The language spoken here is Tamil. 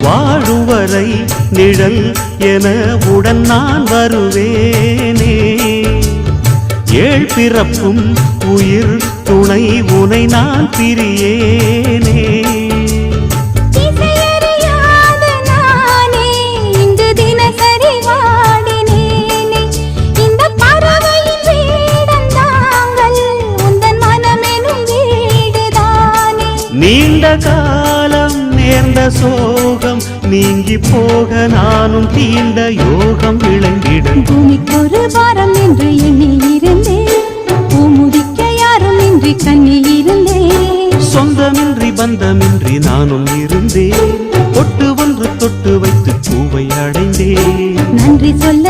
வாழும் வரை நிழல் என உடன் நான் வருவேனே. ஏழ் பிறப்பும் உயிர் துணை உனை நான் பிரியேனே. நீண்ட காலம் நேர்ந்த சோகம் நீங்கி போக நானும் தீண்ட யோகம் விளங்கிட. பூமிக்கொரு பாரம் என்று எண்ணி இருந்தேன், பூமுதிக்க யாரும் இன்றி கண்ணி இருந்தேன். சொந்தமின்றி பந்தமின்றி நானும் இருந்தேன், தொட்டு ஒன்று தொட்டு வைத்து பூவை அடைந்தேன். நன்றி சொல்ல